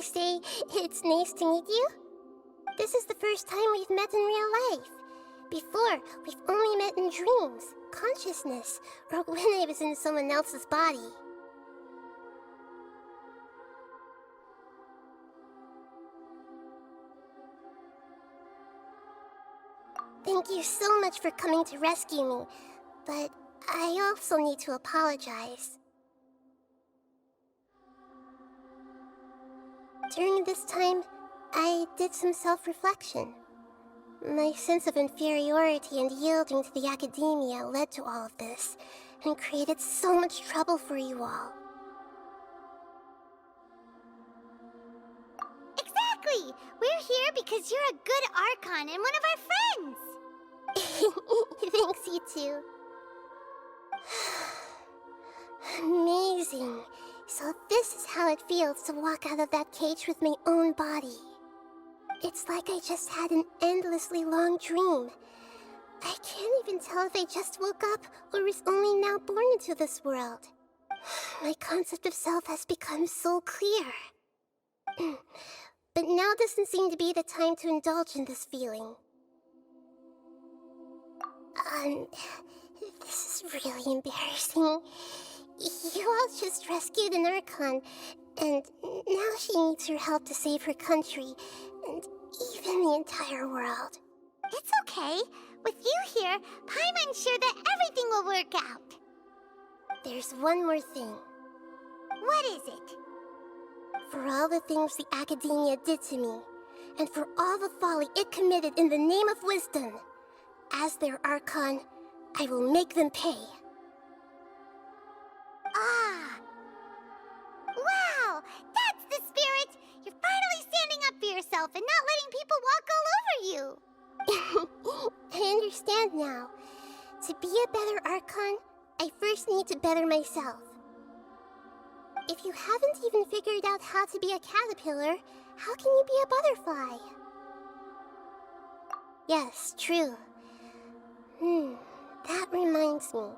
they say, it's nice to meet you. This is the first time we've met in real life. Before, we've only met in dreams, consciousness, or when I was in someone else's body. Thank you so much for coming to rescue me, but I also need to apologize. During this time, I did some self-reflection. My sense of inferiority and yielding to the academia led to all of this, and created so much trouble for you all. Exactly! We're here because you're a good Archon and one of our friends! Thanks, you two. Amazing. So this is how it feels to walk out of that cage with my own body. It's like I just had an endlessly long dream. I can't even tell if I just woke up or was only now born into this world. My concept of self has become so clear. But now doesn't seem to be the time to indulge in this feeling. This is really embarrassing. You all just rescued an Archon, and now she needs your help to save her country, and even the entire world. It's okay. With you here, Paimon's sure that everything will work out. There's one more thing. What is it? For all the things the academia did to me, and for all the folly it committed in the name of wisdom, as their Archon, I will make them pay. Ah! Wow! That's the spirit! You're finally standing up for yourself and not letting people walk all over you! I understand now. To be a better Archon, I first need to better myself. If you haven't even figured out how to be a caterpillar, how can you be a butterfly? Yes, true. That reminds me.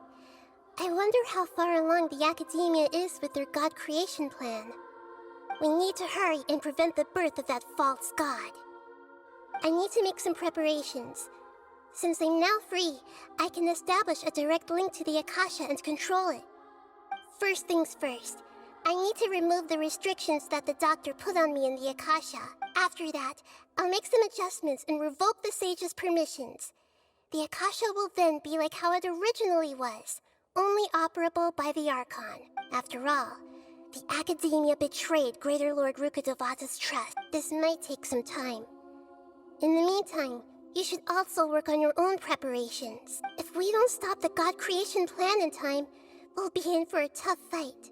I wonder how far along the academia is with their god creation plan. We need to hurry and prevent the birth of that false god. I need to make some preparations. Since I'm now free, I can establish a direct link to the Akasha and control it. First things first, I need to remove the restrictions that the doctor put on me in the Akasha. After that, I'll make some adjustments and revoke the sage's permissions. The Akasha will then be like how it originally was, only operable by the Archon. After all, the academia betrayed Greater Lord Rukkhadevata's trust. This might take some time. In the meantime, you should also work on your own preparations. If we don't stop the god creation plan in time, we'll be in for a tough fight.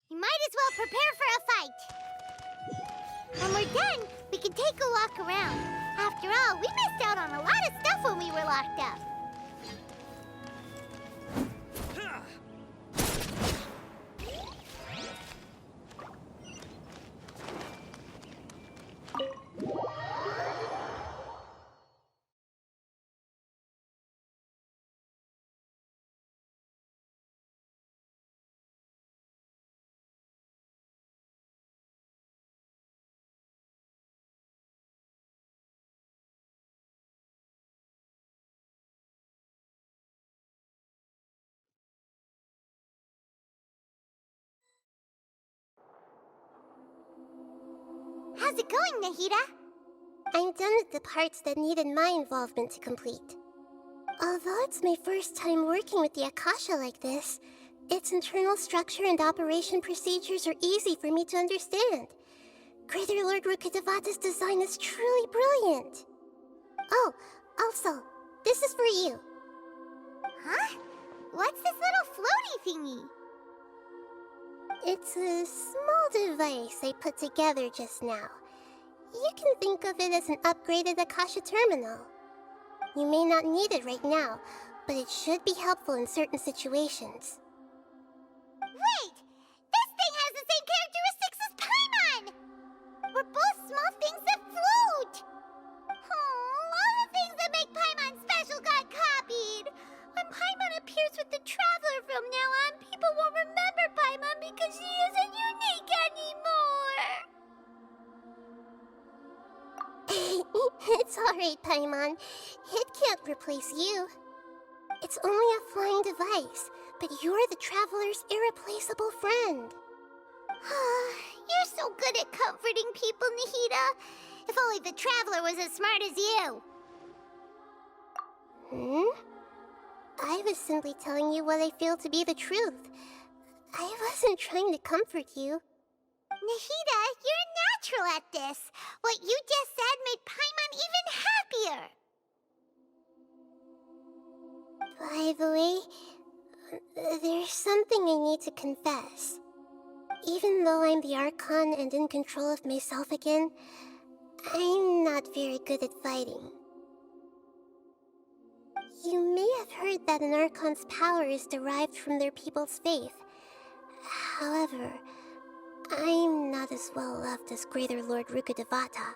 You might as well prepare for a fight. When we're done, we can take a walk around. After all, we missed out on a lot of stuff when we were locked up. How's it going, Nahida? I'm done with the parts that needed my involvement to complete. Although it's my first time working with the Akasha like this, its internal structure and operation procedures are easy for me to understand. Greater Lord Rukkhadevata's design is truly brilliant. Oh, also, this is for you. Huh? What's this little floaty thingy? It's a small device I put together just now. You can think of it as an upgraded Akasha terminal. You may not need it right now, but it should be helpful in certain situations. Wait! This thing has the same characteristics as Paimon! We're both small things that float! Oh, all the things that make Paimon special got copied! When Paimon appears with the Traveler from now on, people won't remember Paimon because she isn't unique anymore! It's alright, Paimon. It can't replace you. It's only a flying device, but you're the Traveler's irreplaceable friend. You're so good at comforting people, Nahida. If only the Traveler was as smart as you. I was simply telling you what I feel to be the truth. I wasn't trying to comfort you. Nahida, you're natural at this. What you just said made Paimon even happier. By the way, there's something I need to confess. Even though I'm the Archon and in control of myself again, I'm not very good at fighting. You may have heard that an Archon's power is derived from their people's faith. However, I'm not as well loved as Greater Lord Rukkhadevata.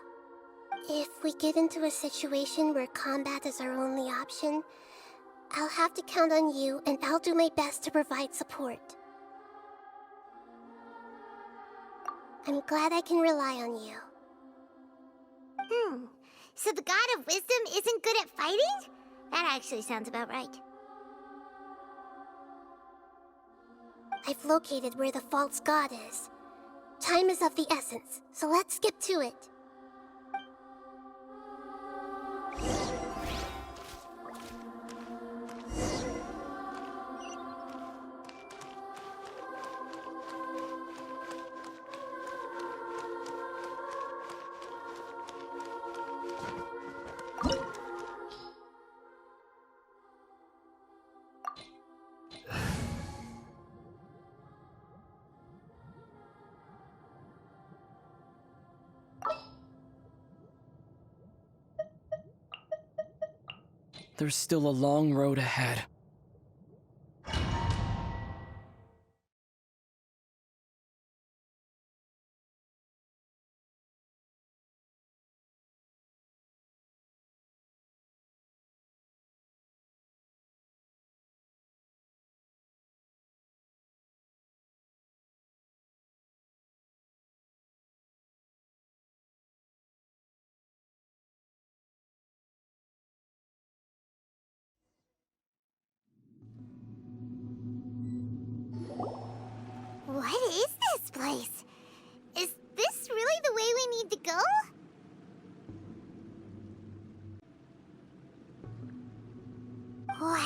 If we get into a situation where combat is our only option, I'll have to count on you, and I'll do my best to provide support. I'm glad I can rely on you. So the God of Wisdom isn't good at fighting? That actually sounds about right. I've located where the false god is. Time is of the essence, so let's skip to it. There's still a long road ahead. What is this place? Is this really the way we need to go? Wow.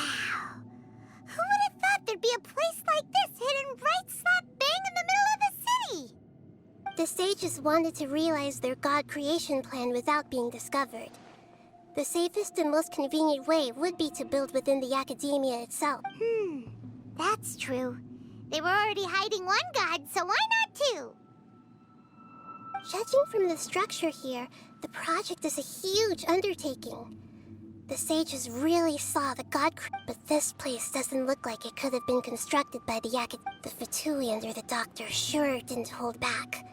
Who would have thought there'd be a place like this hidden right slap bang in the middle of the city? The sages wanted to realize their god creation plan without being discovered. The safest and most convenient way would be to build within the academia itself. That's true. They were already hiding one god, so why not two? Judging from the structure here, the project is a huge undertaking. The sages really saw the but this place doesn't look like it could have been constructed by the The Fatui under the Doctor sure didn't hold back.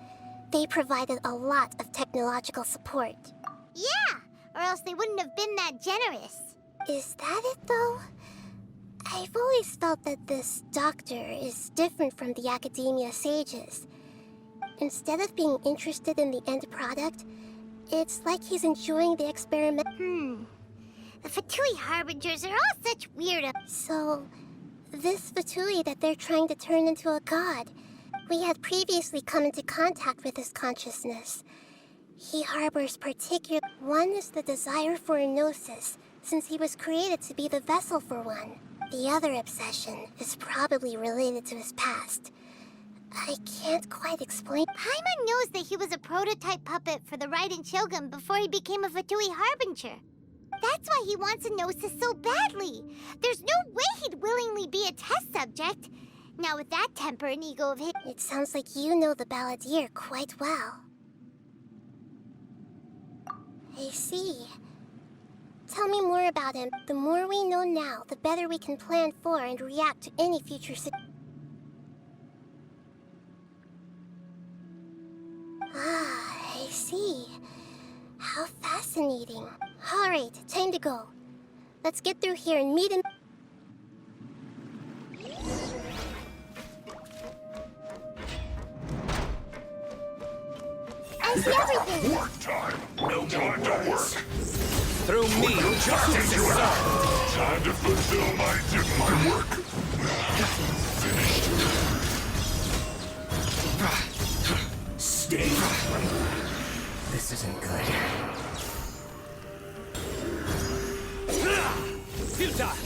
They provided a lot of technological support. Yeah, or else they wouldn't have been that generous. Is that it, though? I've always felt that this Doctor is different from the Academia sages. Instead of being interested in the end product, it's like he's enjoying the experiment. The Fatui Harbingers are all such weirdos. So, this Fatui that they're trying to turn into a god, we had previously come into contact with his consciousness. He harbors One is the desire for a gnosis, since he was created to be the vessel for one. The other obsession is probably related to his past. I can't quite explain. Paimon knows that he was a prototype puppet for the Raiden Shogun before he became a Fatui Harbinger. That's why he wants a Gnosis so badly. There's no way he'd willingly be a test subject. Now with that temper and ego of his... It sounds like you know the Balladeer quite well. I see. Tell me more about him. The more we know now, the better we can plan for and react to any future I see. How fascinating. Alright, time to go. Let's get through here and meet him. I see everything! Work time! No time to work! Through me, justice is served. Time to fulfill my work! Stay! This isn't good. Futile!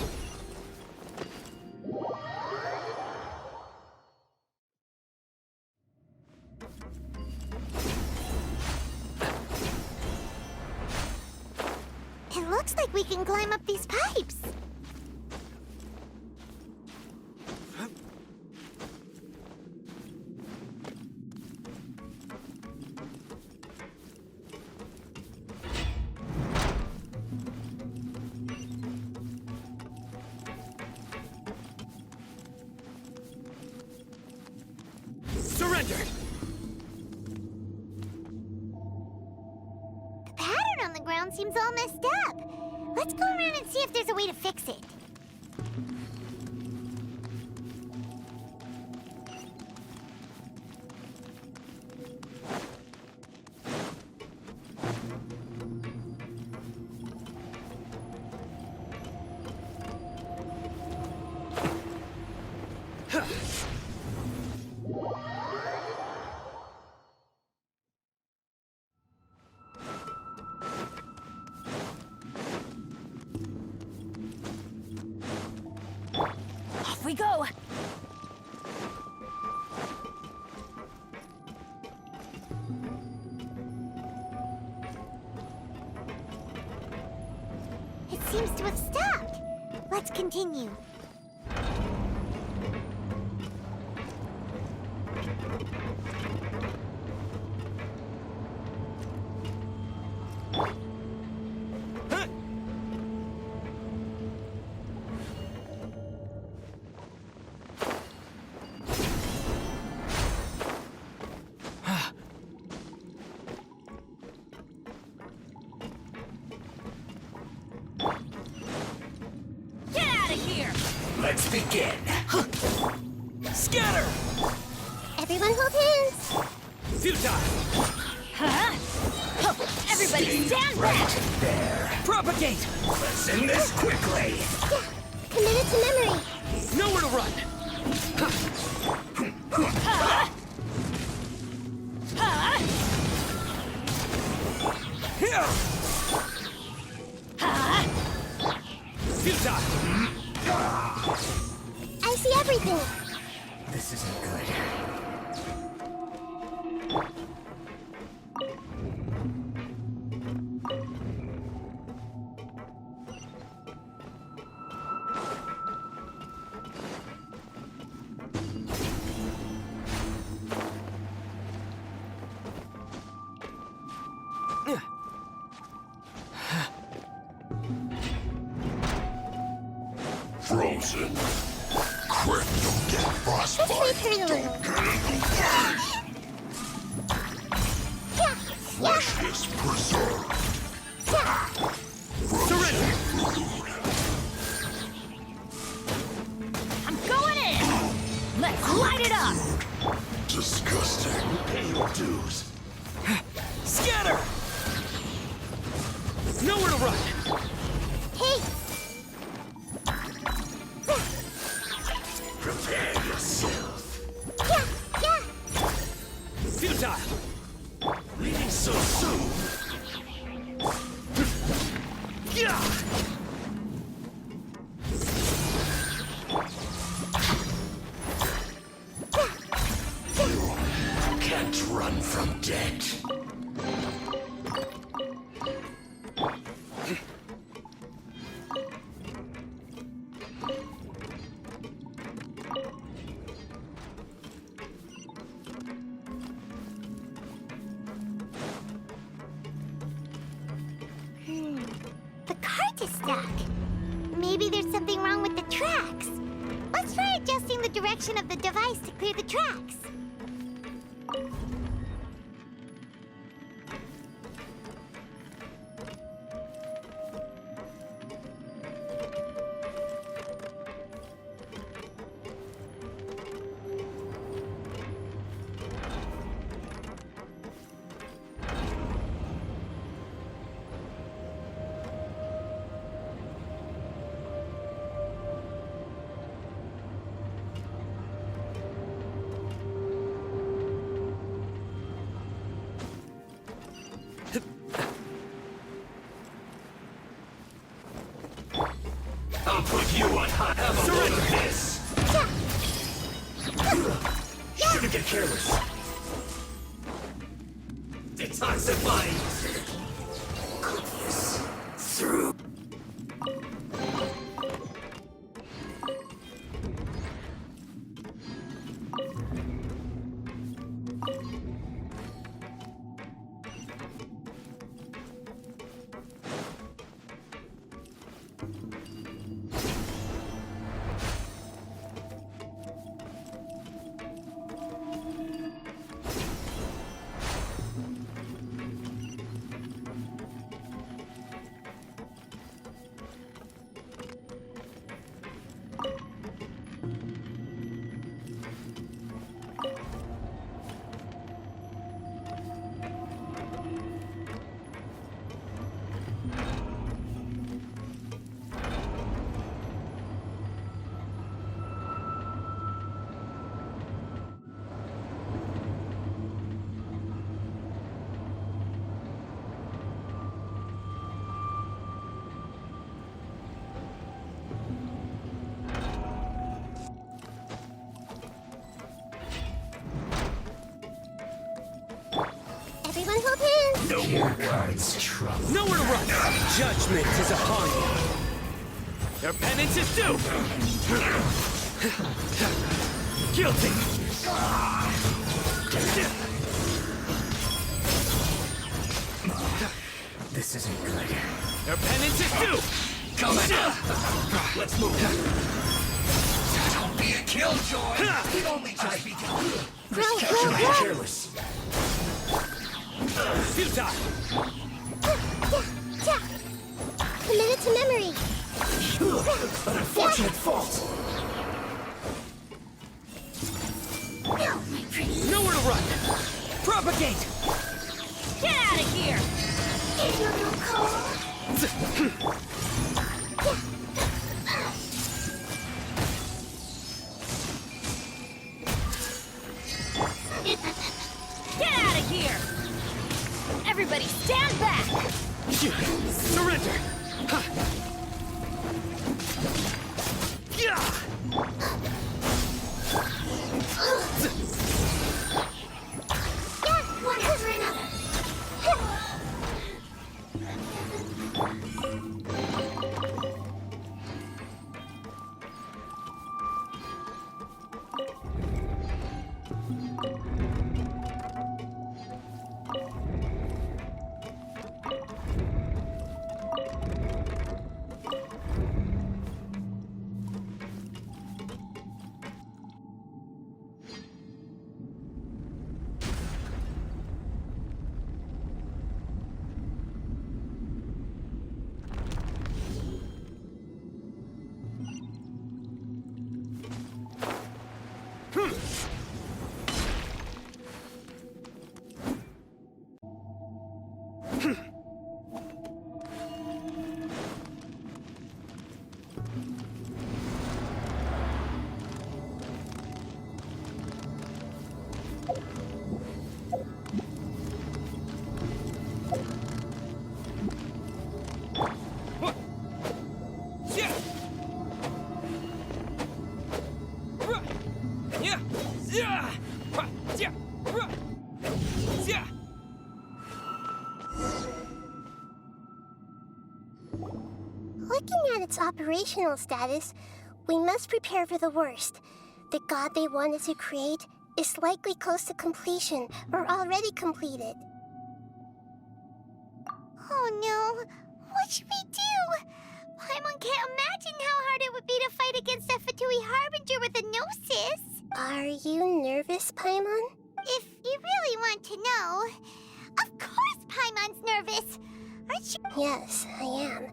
It looks like we can climb up these pipes. Surrender! The pattern on the ground seems all messed up. Let's go around and see if there's a way to fix it. Off we go! It seems to have stopped. Let's continue. Let's begin. Scatter! Everyone hold hands! Futile! Huh? Oh, everybody stand back! There. Propagate! Let's end this quickly! Yeah, committed to memory. Nowhere to run! Huh? Huh? Here! Huh? Futile! I see everything. This isn't good. Frozen. Quick, don't get frostbite. Let's wait a little. Freshness preserved. Frozen food. I'm going in! Let's light it up! Disgusting. Pay your dues. Scatter! Nowhere to run! Hey, Prepare yourself. yeah. Futile! Leaving so soon. Yeah! The cart is stuck. Maybe there's something wrong with the tracks. Let's try adjusting the direction of the device to clear the tracks. I'll put you on high. Have a look at this. Shouldn't get careless. Detoxifying. Goodness. Through. Everyone hold hands. No more words. Trouble. Nowhere to run. Judgment is upon you. Your penance is due. Guilty. This isn't good. Your penance is due. Come on. Let's move. Don't be a killjoy. We've only just begun. Careless. Futile! Committed to memory. An unfortunate fault. Nowhere to run. Propagate. Get out of here! Get out of here! Everybody stand back! Surrender! One over another. Looking at its operational status, we must prepare for the worst. The god they wanted to create is likely close to completion or already completed. Oh no! What should we do? Paimon can't imagine how hard it would be to fight against a Fatui Harbinger with a Gnosis. Are you nervous, Paimon? If you really want to know, of course Paimon's nervous. Aren't you? Yes, I am.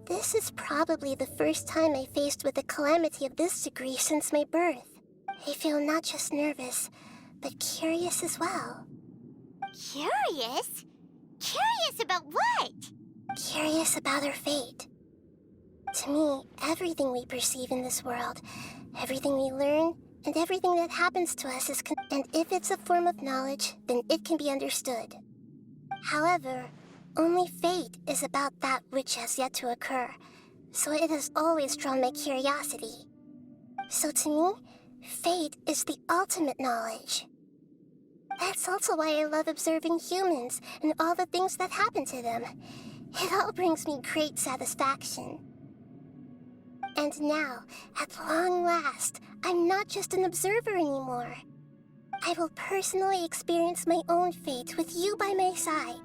This is probably the first time I faced with a calamity of this degree since my birth. I feel not just nervous, but curious as well. Curious? Curious about what? Curious about our fate. To me, everything we perceive in this world, everything we learn, and everything that happens to us is and if it's a form of knowledge, then it can be understood. However, only fate is about that which has yet to occur, so it has always drawn my curiosity. So to me, fate is the ultimate knowledge. That's also why I love observing humans and all the things that happen to them. It all brings me great satisfaction. And now, at long last, I'm not just an observer anymore. I will personally experience my own fate with you by my side.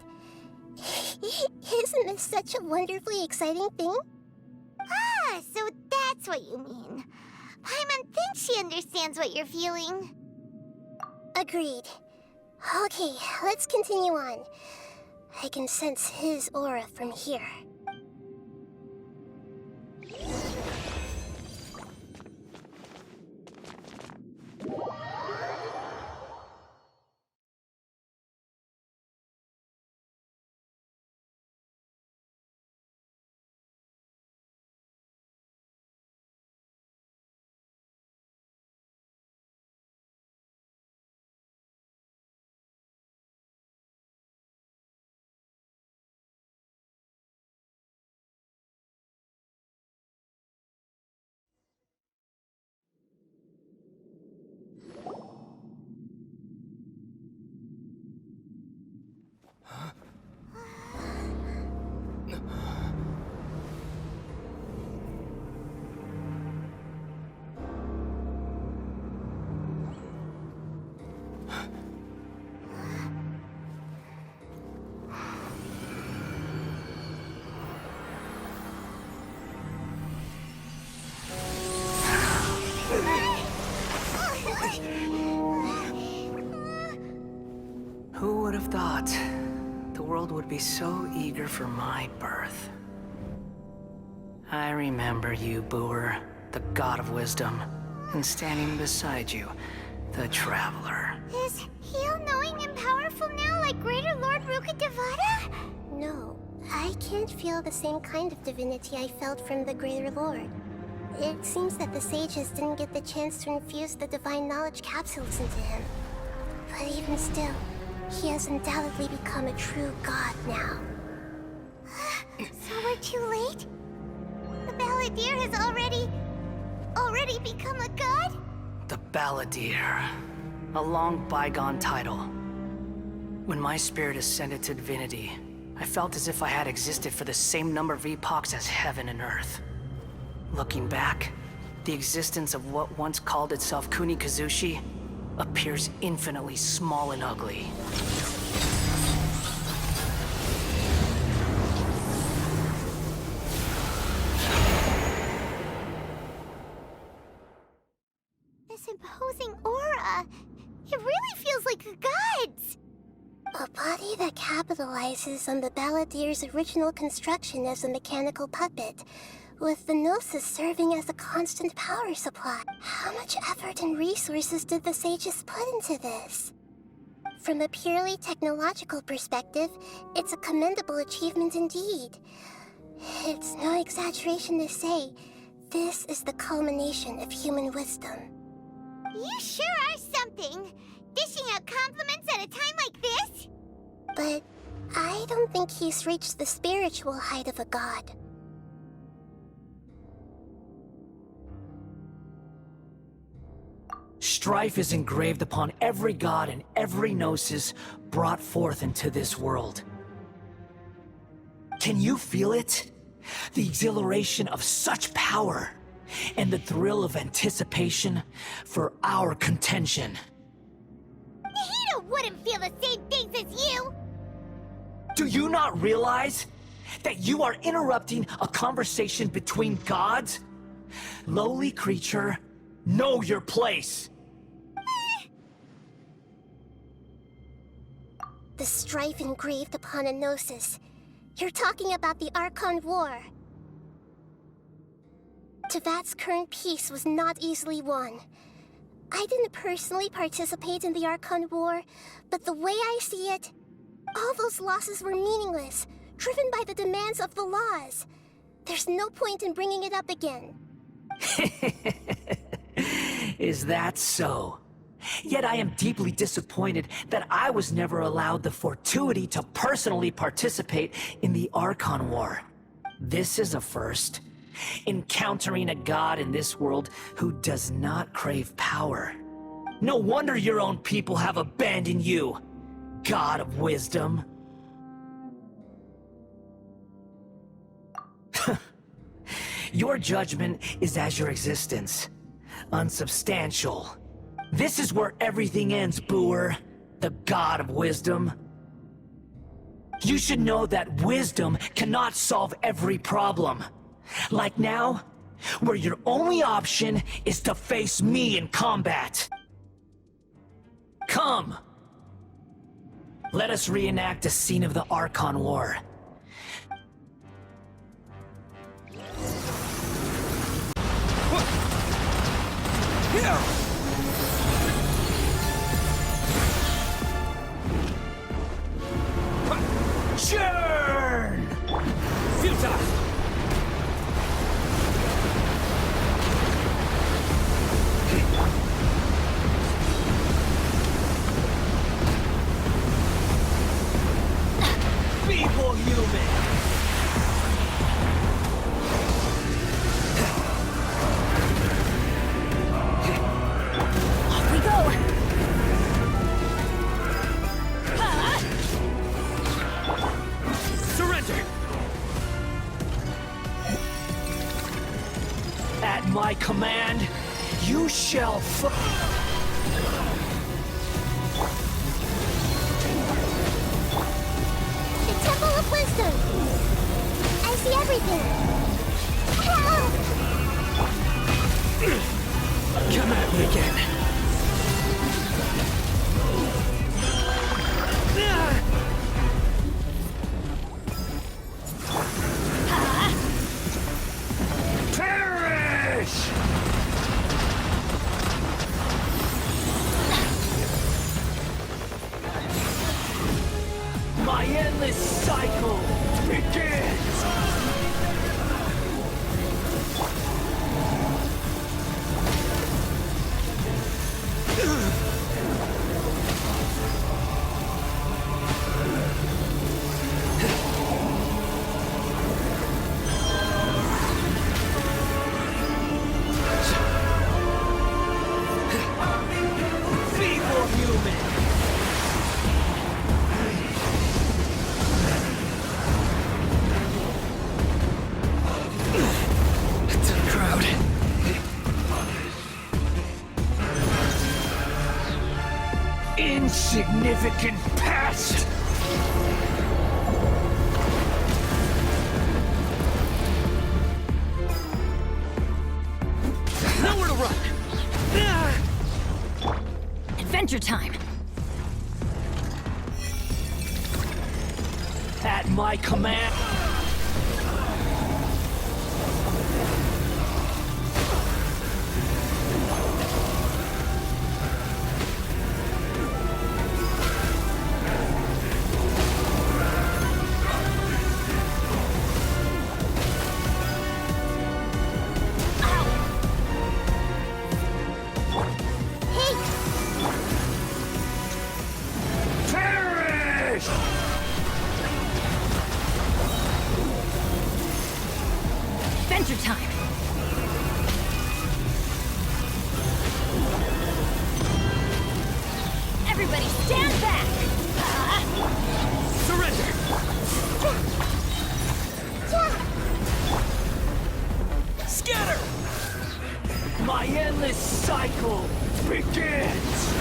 Isn't this such a wonderfully exciting thing? Ah, so that's what you mean. Paimon thinks she understands what you're feeling. Agreed. Okay, let's continue on. I can sense his aura from here. Who would have thought the world would be so eager for my birth? I remember you, Booer, the god of wisdom, and standing beside you, the traveler. Is he all-knowing and powerful now like Greater Lord Rukkhadevata? No, I can't feel the same kind of divinity I felt from the Greater Lord. It seems that the sages didn't get the chance to infuse the divine knowledge capsules into him. But even still, he has undoubtedly become a true god now. So we're too late? The Balladeer has already become a god? The Balladeer. A long bygone title. When my spirit ascended to divinity, I felt as if I had existed for the same number of epochs as heaven and earth. Looking back, the existence of what once called itself Kunikazushi appears infinitely small and ugly. This imposing aura, it really feels like a god's. A body that capitalizes on the Balladeer's original construction as a mechanical puppet, with the Gnosis serving as a constant power supply. How much effort and resources did the sages put into this? From a purely technological perspective, it's a commendable achievement indeed. It's no exaggeration to say, this is the culmination of human wisdom. You sure are something, dishing out compliments at a time like this? But I don't think he's reached the spiritual height of a god. Strife is engraved upon every god and every gnosis brought forth into this world. Can you feel it? The exhilaration of such power, and the thrill of anticipation for our contention. Nahida wouldn't feel the same things as you! Do you not realize? That you are interrupting a conversation between gods? Lowly creature, know your place. The strife engraved upon a gnosis. You're talking about the Archon War. Tevat's current peace was not easily won. I didn't personally participate in the Archon War, but the way I see it, all those losses were meaningless, driven by the demands of the laws. There's no point in bringing it up again. Is that so? Yet I am deeply disappointed that I was never allowed the fortuity to personally participate in the Archon War. This is a first. Encountering a god in this world who does not crave power. No wonder your own people have abandoned you, God of Wisdom. Your judgment is as your existence. Unsubstantial. This is where everything ends, Booer. The God of Wisdom. You should know that wisdom cannot solve every problem. Like now, where your only option is to face me in combat. Come! Let us reenact a scene of the Archon War. Here! Churn! Futile! Feeble human! Off we go! Surrender! At my command, you shall The Temple of Wisdom! I see everything! Ah! Come at me again. perish! My endless cycle begins! Feeble human! To the crowd. Insignificant pest! Nowhere to run! Adventure time! At my command... Hey! Perish! Adventure time! Everybody stand back! Surrender! Scatter! My endless cycle begins!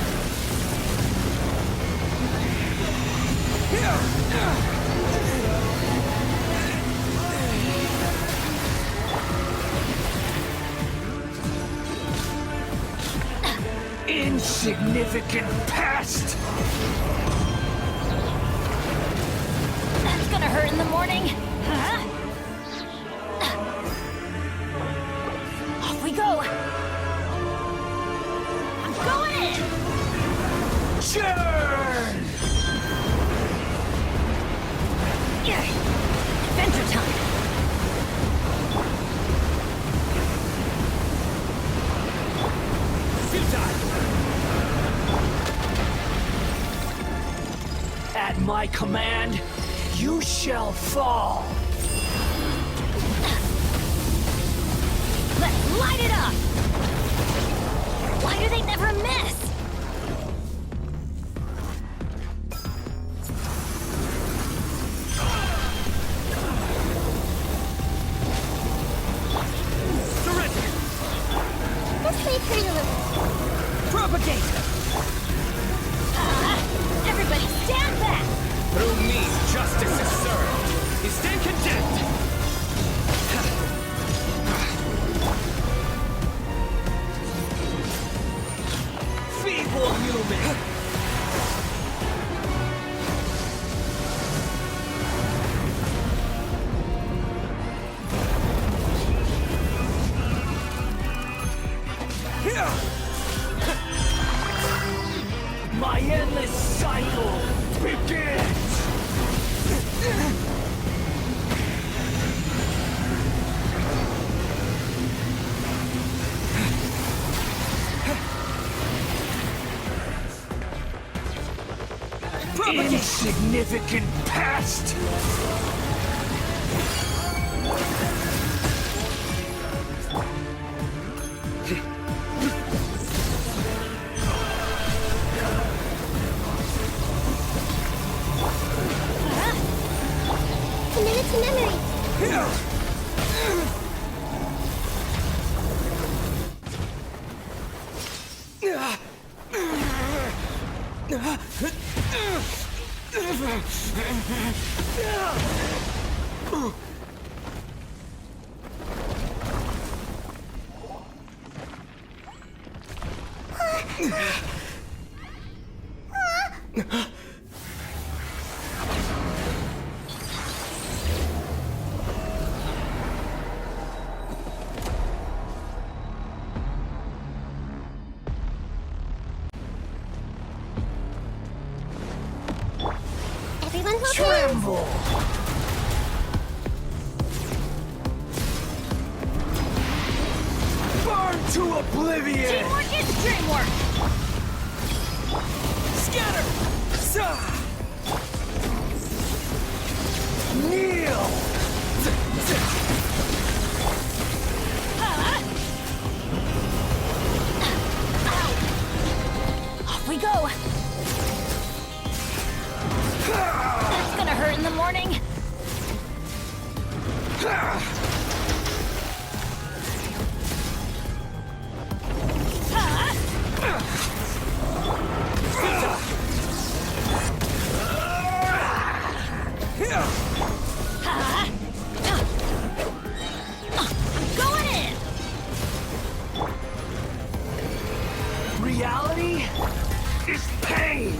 Here! Insignificant pest! That's gonna hurt in the morning. Huh? Off we go. I'm going in. Churn! Adventure time. At my command, you shall fall! Let's light it up! Why do they never miss? Surrender! Let's wait for you. Propagate! Everybody stand back! Through me, justice is served! You stand condemned! Feeble human! My endless cycle begins! Insignificant pest! Commit to memory. Everyone hold hands. Tremble! Burn to oblivion! Teamwork is dreamwork! Scatter! Kneel! Off we go! That's gonna hurt in the morning. I'm going in! Reality is pain!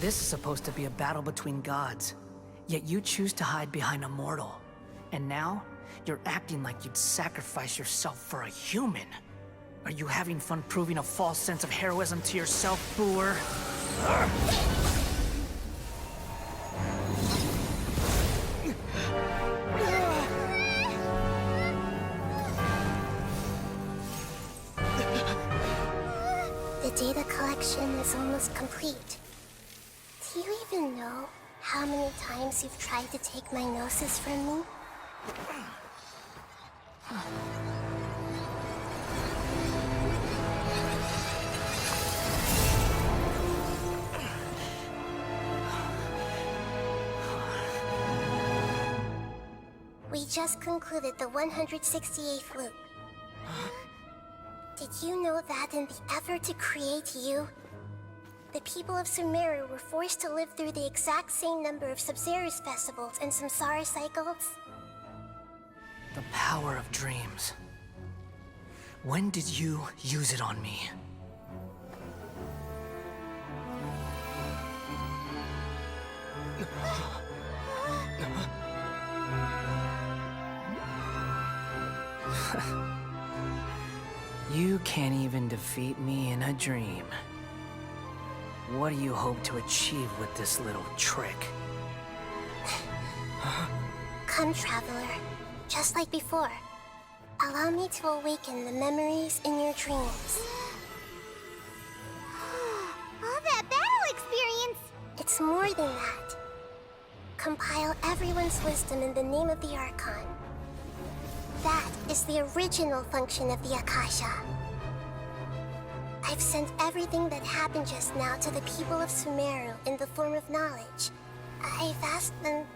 This is supposed to be a battle between gods, yet you choose to hide behind a mortal. And now, you're acting like you'd sacrifice yourself for a human. Are you having fun proving a false sense of heroism to yourself, Boor? data collection is almost complete. Do you even know how many times you've tried to take my gnosis from me? We just concluded the 168th loop. Did you know that in the effort to create you, the people of Sumero were forced to live through the exact same number of Sub-Zerus festivals and Samsara cycles? The power of dreams. When did you use it on me? You can't even defeat me in a dream. What do you hope to achieve with this little trick? Come, Traveler. Just like before. Allow me to awaken the memories in your dreams. All that battle experience! It's more than that. Compile everyone's wisdom in the name of the Archon. That is the original function of the Akasha. I've sent everything that happened just now to the people of Sumero in the form of knowledge. I've asked them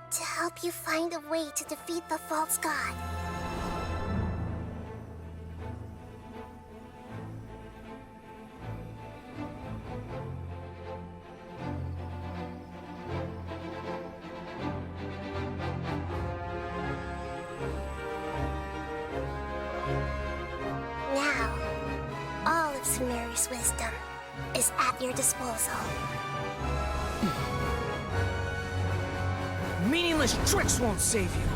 to help you find a way to defeat the false god. Now, all of Sumero's wisdom is at your disposal. Meaningless tricks won't save you.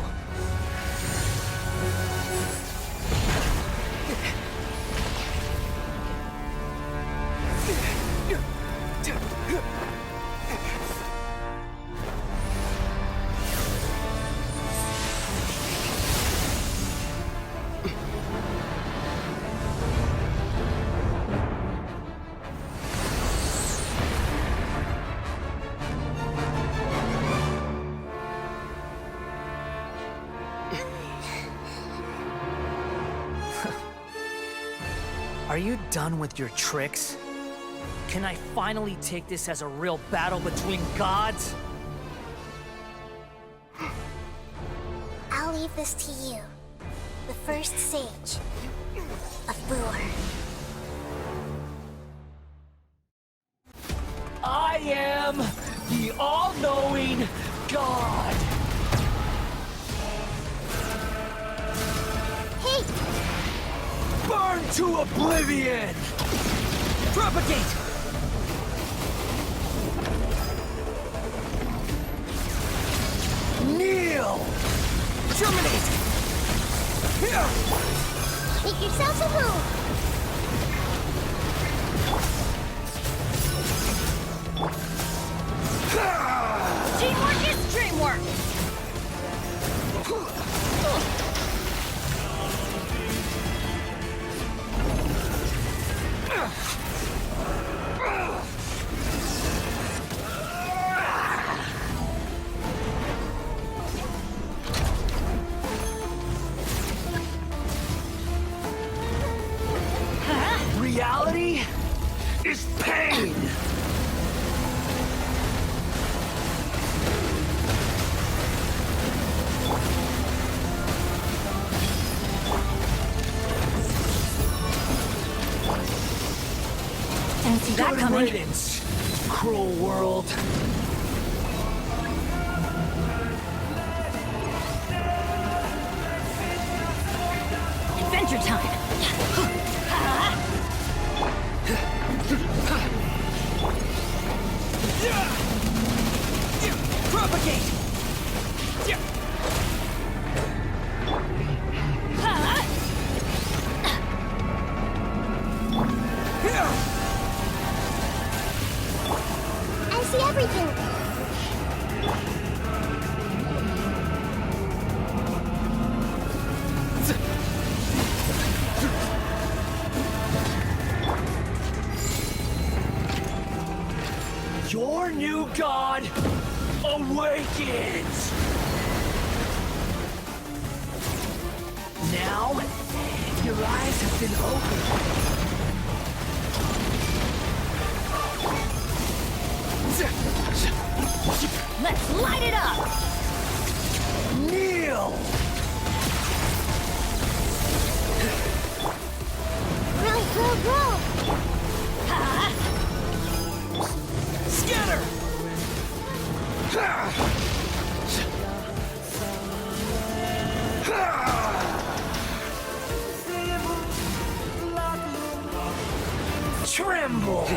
Are you done with your tricks? Can I finally take this as a real battle between gods? I'll leave this to you, the first sage of Boor. I am the all-knowing God! Hey! Burn to oblivion! Propagate! Kneel! Terminate! Here! Make yourselves a home! Teamwork is dreamwork! Reality is pain! Didn't see that Good coming. riddance, cruel world. Adventure time! Propagate! I see everything. new god awakens! Now, your eyes have been opened. Let's light it up! Kneel! Grow! Scatter! Tremble!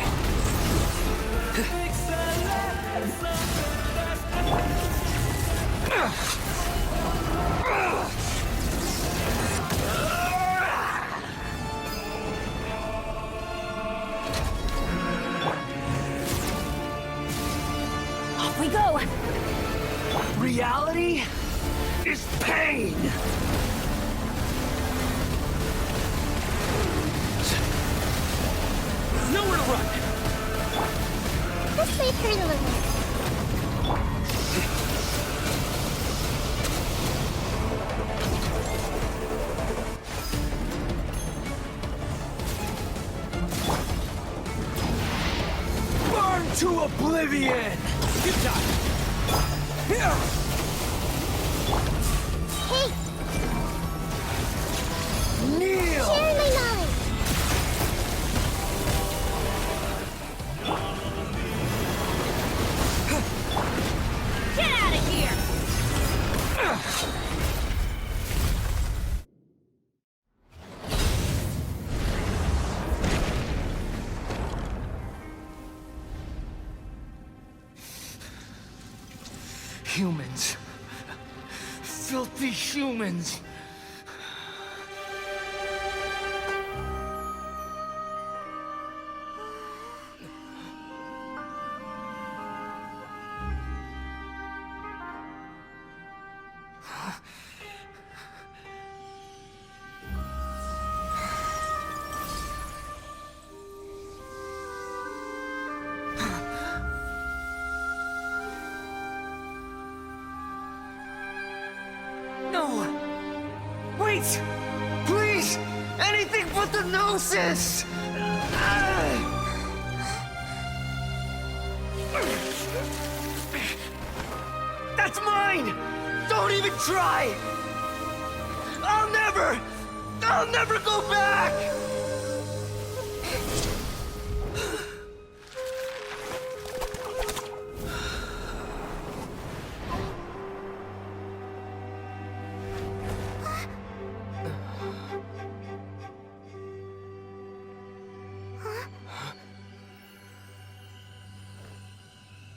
Off we go! Reality is pain! Nowhere to run! This may hurt a little. Burn to oblivion! Good time! Here! Hey! Kneel! Share my knowledge! Get out of here! Humans. Filthy humans. No! Wait! Please! Anything but the Gnosis! That's mine! Don't even try! I'll never go back!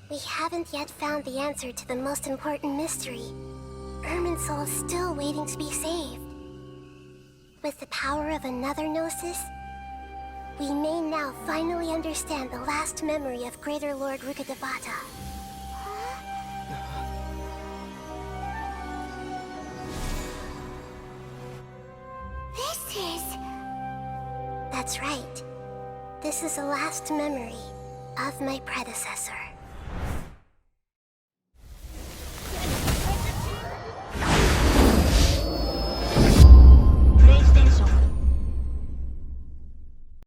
We haven't yet found the answer to the most important mystery. Irminsul is still waiting to be saved. With the power of another Gnosis, we may now finally understand the last memory of Greater Lord Rukkhadevata. This is... That's right. This is the last memory of my predecessor.